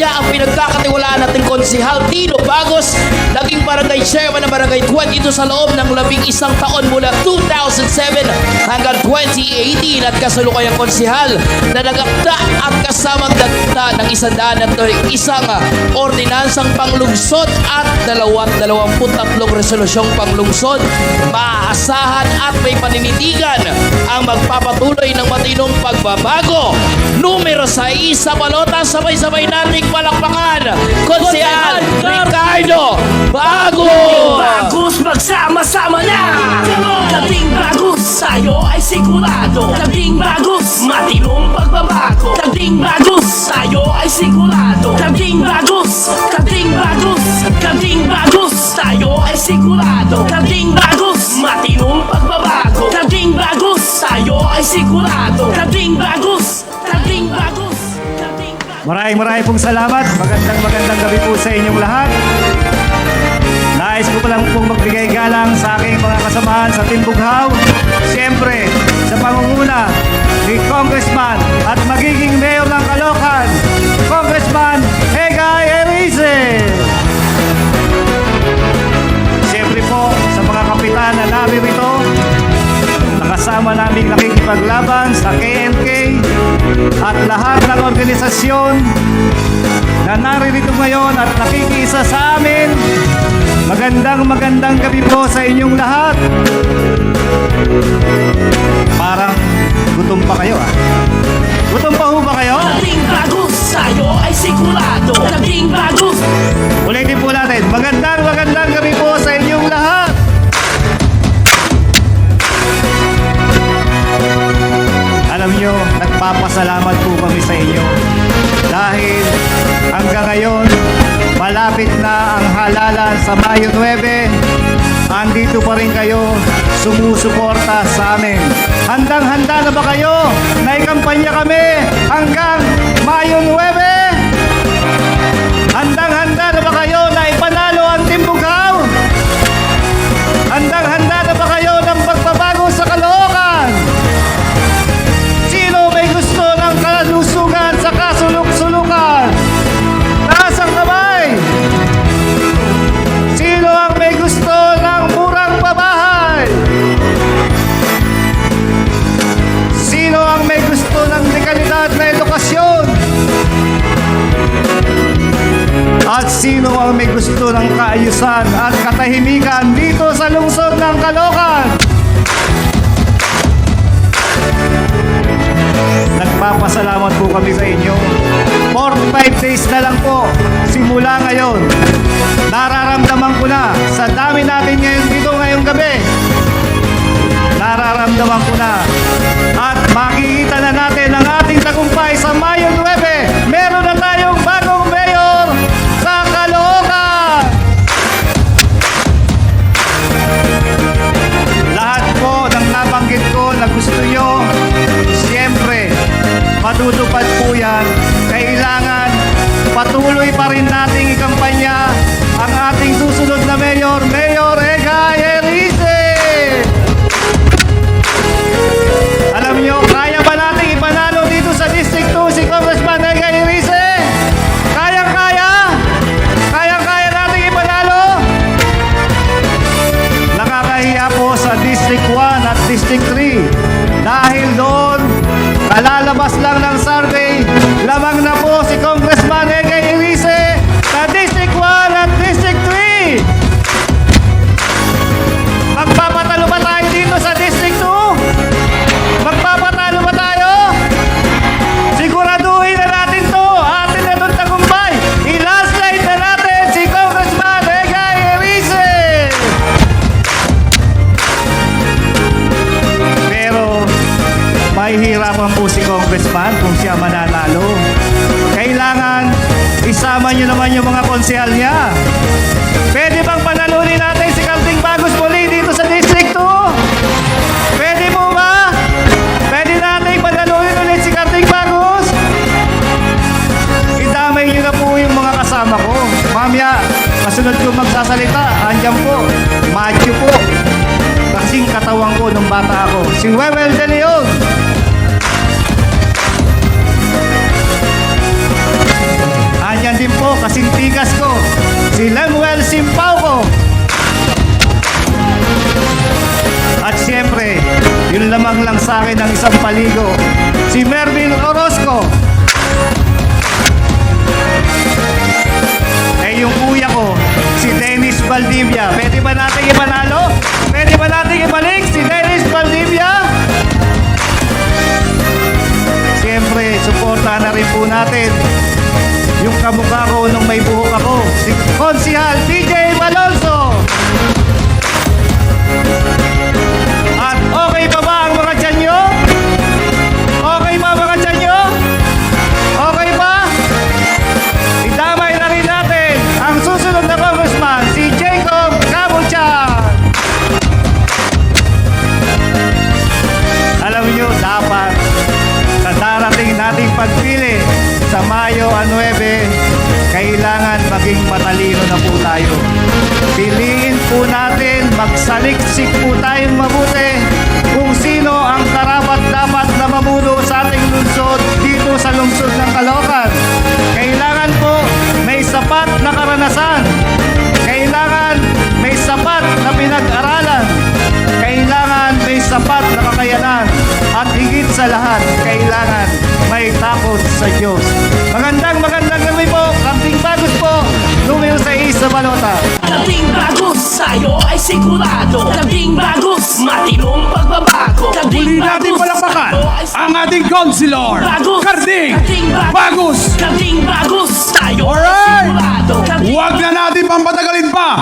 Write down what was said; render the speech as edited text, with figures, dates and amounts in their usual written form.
kanya ang pinagkakatiwalaan nating konsehal Tino Bagos, naging barangay chairman ng barangay 22 sa loob ng 11 taon mula 2007 hanggang 2018 at kasalukuyang konsehal na nagakda at kasamang dagda ng 101 ordinansang panglungsod at 23 resolusyong panglungsod. Maaasahan at may paninitigan ang magpapatuloy ng matinong pagbabago. Numero 6 sa balota, sabay-sabay nating palakpakan Konsehal Ricardo Bagos! Bagos, magsama-sama na! Dating bagos, tayo ay sigurado. Dating bagos, matinong pagbabago. Dating bagos, tayo ay sigurado. Dating bagos, dating bagos, dating bagos, tayo ay sigurado. Dating bagos, matinong pagbabago. Dating bagos, tayo ay sigurado. Dating bagos, dating bagos, dating bagos. Maraming pong salamat. Magandang gabi po sa inyong lahat. Nais ko pa lang pong magbigay galang sa aking mga kasamahan sa Team Bughaw. Siyempre, sa pangunguna ni Congressman at magiging Mayor ng Caloocan, Congressman Egay Erice. Siyempre po, sa mga kapitan na namin ito, nakasama namin nakikipaglaban sa KNK at lahat ng organisasyon na naririto ngayon at nakikiisa sa amin. Magandang gabi po sa inyong lahat. Parang gutom pa kayo Gutom pa ho ba kayo? Dating bagos, tayo ay sigurado. Dating bagos. Ulitin po natin. Magandang gabi po sa inyong lahat. Alam nyo, nagpapasalamat po kami sa inyo. Dahil hanggang ngayon, malapit na ang halalan sa Mayo 9. Andito pa rin kayo, sumusuporta sa amin. Handang-handa na ba kayo na ikampanya kami hanggang Mayo 9? Handang-handa na ba kayo na ipanalo ang Team Bughaw? Handang-handa na ba kayo ng pagbabago sa Caloocan? Sino may gusto ng kalusugan sa kasulok-sulukan? Taas ang kamay! Sino ang may gusto ng murang pabahay? Sino ang may gusto ng dekalidad na edukasyon? At sino ang may gusto ng kaayusan at katahimikan dito sa lungsod ng Caloocan? Nagpapasalamat po kami sa inyo. 45 days na lang po simula ngayon. Nararamdaman ko na sa dami natin ngayon dito ngayong gabi. Nararamdaman ko na at makikita na natin ang ating tagumpay sa Mayo 9. Meron na tayong bagong mayor sa Caloocan. Lahat po ng nabanggit ko na gusto nyo, siyempre, matutupad po yan. Kailangan patuloy pa rin nating ikampanya ang ating susunod na mayor, Mayor Egay Erice. Alam nyo, kaya ba nating ipanalo dito sa District 2 si Congressman Egay Erice? Kayang-kaya? Kayang-kaya nating ipanalo? Nakakahiya po sa District 1 at District 3 dahil doon kalalabas lang ng survey, lamang na po si Congressman Egay Erice sa District 1 at District 3. Magpapatalo ba tayo dito sa District 2? Magpapatalo ba tayo? Siguraduhin na natin to. Atin na itong tagumpay. I-landslide na natin si Congressman Egay Erice. Pero mahihirapan po si Congressman kung siya mananalo. Kailangan isama nyo naman yung mga konsehal niya. Pwede bang panalunin natin si Kalding Bagos muli dito sa District 2? Pwede mo ba? Pwede natin panalunin ulit si Kalding Bagos? Idamay nyo na po yung mga kasama ko. Mamaya, kasunod ko magsasalita, andyan po, macho po. Kasing katawan ko nung bata ako, si Wewel De Leon. Andyan din po kasintigas ko, si Lemuel Simpauco. At siyempre, yun lamang lang sa akin ng isang paligo, si Mervin Orozco. Eh yung kuya ko, si Dennis Valdivia. Pwede ba natin ipanalo? Pwede ba natin ibalik si Dennis Valdivia? Siyempre, suportahan na rin po natin yung kamukha ko nung may buhok ako, si Konsihal DJ Malonzo. At okay pa ba ang mga tiyan nyo? Okay ba mga tiyan nyo? Okay ba? Idamay na rin natin ang susunod na congressman, si Jacob Cabuchan. Alam nyo, dapat sa darating nating pagpili sa Mayo 9, kailangan maging matalino na po tayo. Piliin po natin, magsaliksik po tayong mabuti kung sino ang karapat-dapat na mamuno sa ating lungsod dito sa lungsod ng Caloocan. Kailangan po may sapat na karanasan. Kailangan may sapat na pinag-aralan. Kailangan may sapat na kakayanan. At higit sa lahat, kailangan may takot sa Diyos. Magandang gabi po. Kamping Bagos po. Numero 6 sa Balota. Dating Bagos sa'yo ay sigurado. Dating Bagos, matinong pagbabago. Muli natin palakpakan ang ating councilor, Karding Bagos. Dating Bagos sa'yo ay Alright! sigurado. Huwag na natin pampatagalin pa.